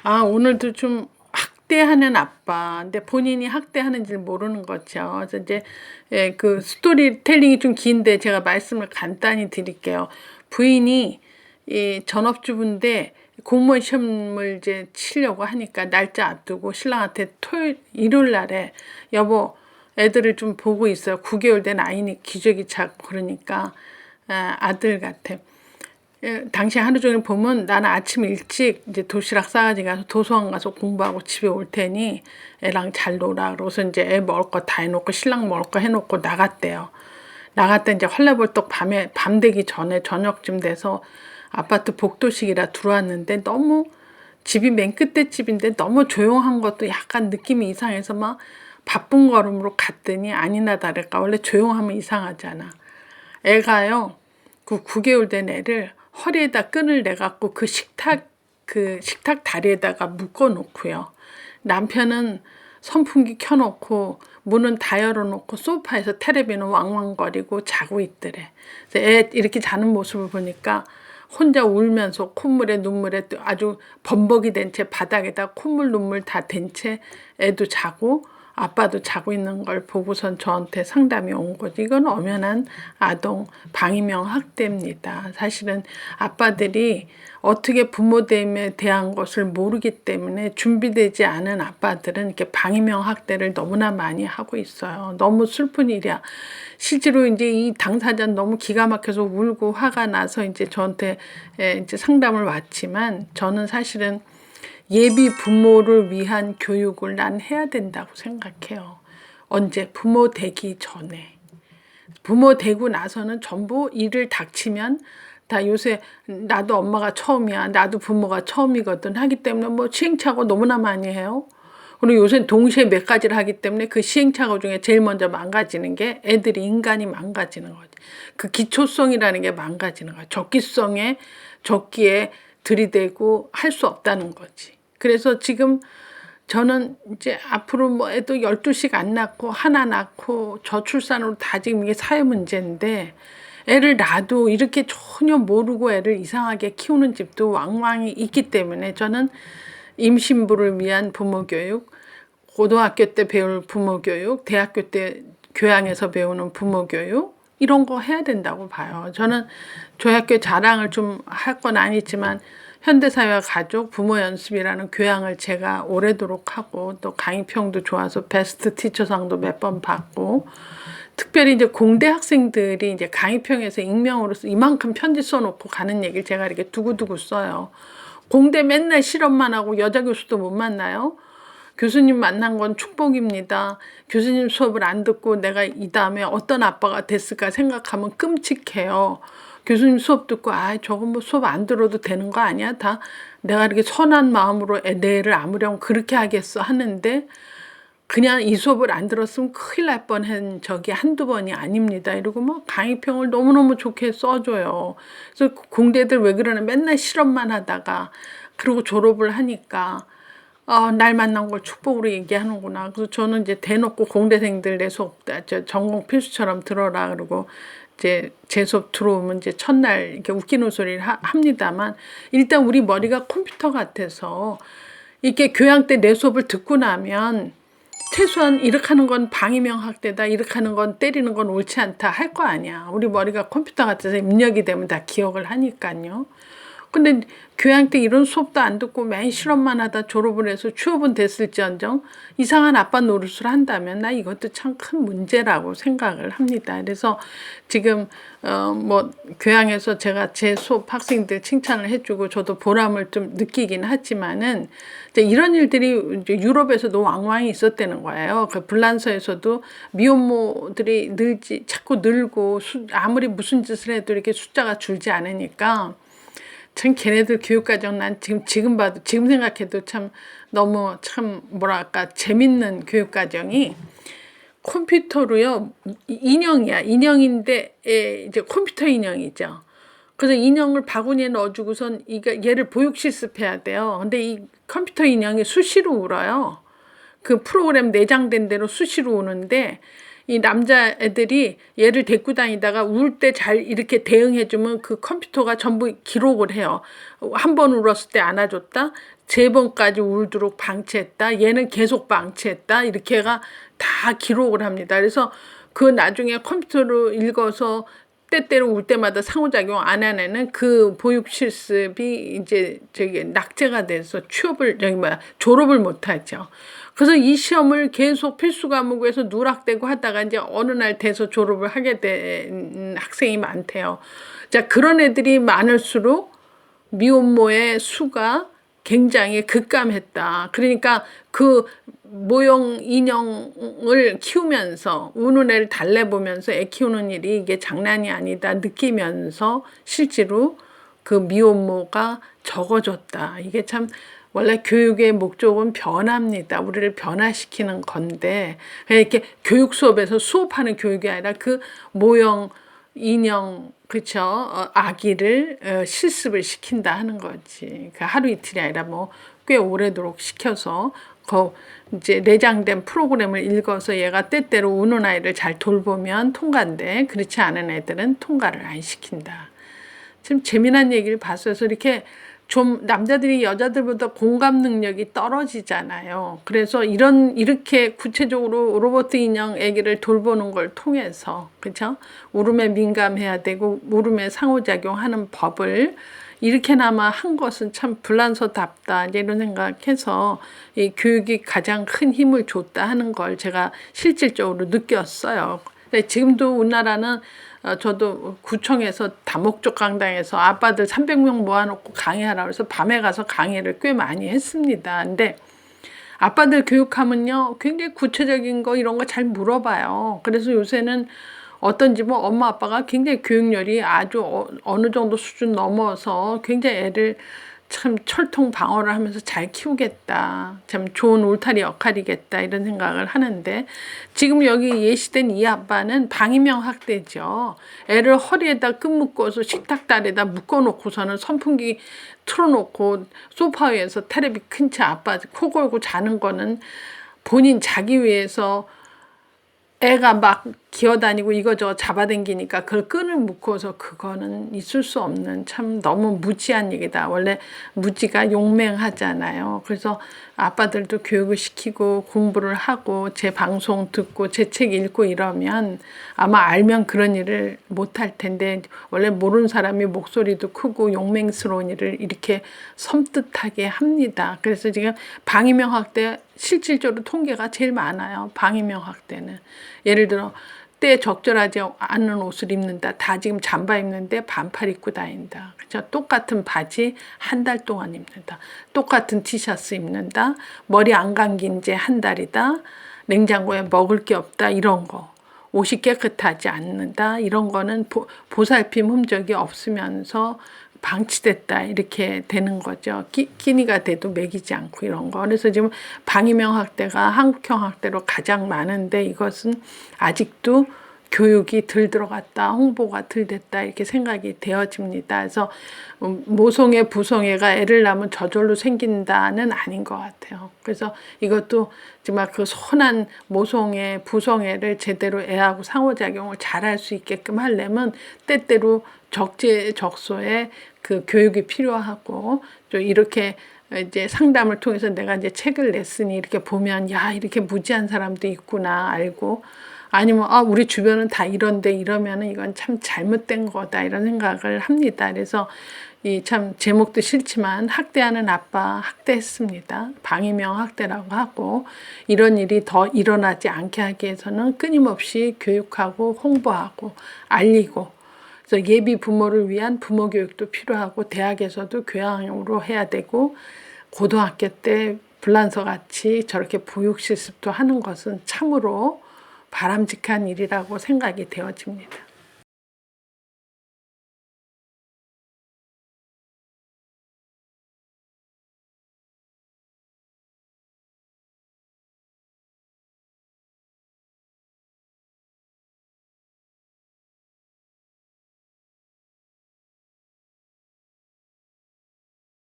오늘도 좀 학대하는 아빠. 근데 본인이 학대하는지를 모르는 거죠. 그래서 이제 그 스토리텔링이 좀 긴데 제가 말씀을 간단히 드릴게요. 부인이 이 전업주부인데 공무원 시험을 이제 치려고 하니까 날짜 앞두고 신랑한테 일요일 날에 여보 애들을 좀 보고 있어요. 9개월 된 아이니 기저귀 차고 그러니까 아들 같아. 당시 하루 종일 보면 나는 아침 일찍 이제 도시락 싸가지 가서 도서관 가서 공부하고 집에 올 테니 애랑 잘 놀아. 그러고서 이제 애 먹을 거 다 해놓고 신랑 먹을 거 해놓고 나갔대요. 나갔다 이제 헐레벌떡 밤 되기 전에 저녁쯤 돼서 아파트 복도식이라 들어왔는데 너무 집이 맨 끝에 집인데 너무 조용한 것도 약간 느낌이 이상해서 막 바쁜 걸음으로 갔더니 아니나 다를까 원래 조용하면 이상하잖아. 애가요. 그 9개월 된 애를 허리에다 끈을 내갖고 그 식탁 다리에다가 묶어 놓고요. 남편은 선풍기 켜놓고 문은 다 열어놓고 소파에서 텔레비는 왕왕거리고 자고 있더래. 그래서 애 이렇게 자는 모습을 보니까 혼자 울면서 콧물에 눈물에 아주 범벅이 된 채 바닥에다 콧물 눈물 다 된 채 애도 자고 아빠도 자고 있는 걸 보고선 저한테 상담이 온 거지. 이건 엄연한 아동 방임형 학대입니다. 사실은 아빠들이 어떻게 부모됨에 대한 것을 모르기 때문에 준비되지 않은 아빠들은 이렇게 방임형 학대를 너무나 많이 하고 있어요. 너무 슬픈 일이야. 실제로 이제 이 당사자는 너무 기가 막혀서 울고 화가 나서 이제 저한테 이제 상담을 왔지만 저는 사실은 예비 부모를 위한 교육을 난 해야 된다고 생각해요. 언제? 부모 되기 전에. 부모 되고 나서는 전부 일을 닥치면 다 요새 나도 엄마가 처음이야. 나도 부모가 처음이거든. 하기 때문에 뭐 시행착오 너무나 많이 해요. 그리고 요새 동시에 몇 가지를 하기 때문에 그 시행착오 중에 제일 먼저 망가지는 게 애들이 인간이 망가지는 거지. 그 기초성이라는 게 망가지는 거야. 적기에 들이대고 할 수 없다는 거지. 그래서 지금 저는 이제 앞으로 뭐 애도 12씩 안 낳고 하나 낳고 저출산으로 다 지금 이게 사회 문제인데 애를 낳아도 이렇게 전혀 모르고 애를 이상하게 키우는 집도 왕왕이 있기 때문에 저는 임신부를 위한 부모교육, 고등학교 때 배울 부모교육, 대학교 때 교양에서 배우는 부모교육 이런 거 해야 된다고 봐요. 저는 조약교 자랑을 좀 할 건 아니지만 현대사회와 가족 부모연습이라는 교양을 제가 오래도록 하고 또 강의평도 좋아서 베스트 티처상도 몇 번 받고 특별히 이제 공대 학생들이 이제 강의평에서 익명으로서 이만큼 편지 써놓고 가는 얘기를 제가 이렇게 두고두고 써요. 공대 맨날 실험만 하고 여자 교수도 못 만나요. 교수님 만난 건 축복입니다. 교수님 수업을 안 듣고 내가 이 다음에 어떤 아빠가 됐을까 생각하면 끔찍해요. 교수님 수업 듣고 저건 뭐 수업 안 들어도 되는 거 아니야? 다 내가 이렇게 선한 마음으로 내 애를 아무렴 그렇게 하겠어 하는데 그냥 이 수업을 안 들었으면 큰일 날 뻔한 적이 한두 번이 아닙니다. 이러고 뭐 강의평을 너무너무 좋게 써줘요. 그래서 공대들 왜 그러나 맨날 실험만 하다가 그리고 졸업을 하니까 날 만난 걸 축복으로 얘기하는구나. 그래서 저는 이제 대놓고 공대생들 내 수업 전공 필수처럼 들어라 그러고 이제 제 수업 들어오면 이제 첫날 이렇게 웃기는 소리를 합니다만 일단 우리 머리가 컴퓨터 같아서 이렇게 교양 때 내 수업을 듣고 나면 최소한 이렇게 하는 건 방임형 학대다, 이렇게 하는 건 때리는 건 옳지 않다 할 거 아니야. 우리 머리가 컴퓨터 같아서 입력이 되면 다 기억을 하니까요. 근데 교양 때 이런 수업도 안 듣고 맨 실험만 하다 졸업을 해서 취업은 됐을지언정 이상한 아빠 노릇을 한다면 나 이것도 참 큰 문제라고 생각을 합니다. 그래서 지금 뭐 교양에서 제가 제 수업 학생들 칭찬을 해주고 저도 보람을 좀 느끼긴 하지만은 이제 이런 일들이 이제 유럽에서도 왕왕이 있었다는 거예요. 그 불란서에서도 미혼모들이 자꾸 늘고 아무리 무슨 짓을 해도 이렇게 숫자가 줄지 않으니까 참 걔네들 교육과정 난 지금 봐도 지금 생각해도 참 너무 참 뭐랄까 재밌는 교육과정이 컴퓨터로요 인형이야. 인형인데 이제 컴퓨터 인형이죠. 그래서 인형을 바구니에 넣어주고선 얘를 보육 실습해야 돼요. 근데 이 컴퓨터 인형이 수시로 울어요. 그 프로그램 내장된 대로 수시로 우는데 이 남자애들이 얘를 데리고 다니다가 울 때 잘 이렇게 대응해주면 그 컴퓨터가 전부 기록을 해요. 한 번 울었을 때 안아줬다. 3번까지 울도록 방치했다. 얘는 계속 방치했다. 이렇게가 다 기록을 합니다. 그래서 그 나중에 컴퓨터로 읽어서 때때로 울 때마다 상호작용 안 하는 그 보육 실습이 이제 저기 낙제가 돼서 졸업을 못 하죠. 그래서 이 시험을 계속 필수 과목에서 누락되고 하다가 이제 어느 날 돼서 졸업을 하게 된 학생이 많대요. 자, 그런 애들이 많을수록 미혼모의 수가 굉장히 급감했다. 그러니까 그 모형 인형을 키우면서 우는 애를 달래보면서 애 키우는 일이 이게 장난이 아니다 느끼면서 실제로 그 미혼모가 적어졌다. 이게 참 원래 교육의 목적은 변화입니다. 우리를 변화시키는 건데 이렇게 교육 수업에서 수업하는 교육이 아니라 그 모형 인형 그쵸 아기를 실습을 시킨다 하는 거지. 그 하루 이틀이 아니라 뭐 꽤 오래도록 시켜서 이제 내장된 프로그램을 읽어서 얘가 때때로 우는 아이를 잘 돌보면 통과인데 그렇지 않은 애들은 통과를 안 시킨다. 지금 재미난 얘기를 봤어요. 그래서 이렇게 좀 남자들이 여자들보다 공감 능력이 떨어지잖아요. 그래서 이렇게 구체적으로 로봇 인형 애기를 돌보는 걸 통해서 그렇죠? 울음에 민감해야 되고 울음에 상호작용하는 법을 이렇게나마 한 것은 참 불란서답다 이런 생각해서 이 교육이 가장 큰 힘을 줬다 하는 걸 제가 실질적으로 느꼈어요. 지금도 우리나라는 저도 구청에서 다목적 강당에서 아빠들 300명 모아놓고 강의하라고 해서 밤에 가서 강의를 꽤 많이 했습니다. 근데 아빠들 교육하면요 굉장히 구체적인 거 이런 거 잘 물어봐요. 그래서 요새는 어떤 집은 엄마 아빠가 굉장히 교육열이 아주 어느 정도 수준 넘어서 굉장히 애를 참 철통 방어를 하면서 잘 키우겠다. 참 좋은 울타리 역할이겠다. 이런 생각을 하는데 지금 여기 예시된 이 아빠는 방위명 학대죠. 애를 허리에다 끈 묶어서 식탁다리에다 묶어놓고서는 선풍기 틀어놓고 소파 위에서 테레비 큰 채 아빠 코 골고 자는 거는 본인 자기 위해서 애가 막 기어다니고 이거저거 잡아당기니까 그걸 끈을 묶어서 그거는 있을 수 없는 참 너무 무지한 얘기다. 원래 무지가 용맹하잖아요. 그래서 아빠들도 교육을 시키고 공부를 하고 제 방송 듣고 제 책 읽고 이러면 아마 알면 그런 일을 못할 텐데 원래 모르는 사람이 목소리도 크고 용맹스러운 일을 이렇게 섬뜩하게 합니다. 그래서 지금 방위명 학대 실질적으로 통계가 제일 많아요. 방위명 학대는. 예를 들어 때 적절하지 않은 옷을 입는다. 다 지금 잠바 입는데 반팔 입고 다닌다. 그죠? 똑같은 바지 한 달 동안 입는다. 똑같은 티셔츠 입는다. 머리 안 감긴 지 한 달이다. 냉장고에 먹을 게 없다. 이런 거. 옷이 깨끗하지 않는다. 이런 거는 보살핌 흔적이 없으면서 방치됐다 이렇게 되는 거죠. 끼니가 돼도 먹이지 않고 이런 거. 그래서 지금 방위명 학대가 한국형 학대로 가장 많은데 이것은 아직도 교육이 덜 들어갔다, 홍보가 덜 됐다 이렇게 생각이 되어집니다. 그래서 모성애, 부성애가 애를 낳으면 저절로 생긴다는 아닌 것 같아요. 그래서 이것도 정말 그 선한 모성애, 부성애를 제대로 애하고 상호작용을 잘할 수 있게끔 하려면 때때로 적재적소에 그 교육이 필요하고 또 이렇게 이제 상담을 통해서 내가 이제 책을 냈으니 이렇게 보면 야 이렇게 무지한 사람도 있구나 알고 아니면 우리 주변은 다 이런데 이러면은 이건 참 잘못된 거다 이런 생각을 합니다. 그래서 이 참 제목도 싫지만 학대하는 아빠 학대했습니다. 방위명 학대라고 하고 이런 일이 더 일어나지 않게 하기 위해서는 끊임없이 교육하고 홍보하고 알리고 그래서 예비 부모를 위한 부모 교육도 필요하고 대학에서도 교양으로 해야 되고 고등학교 때 불란서 같이 저렇게 보육 실습도 하는 것은 참으로 바람직한 일이라고 생각이 되어집니다.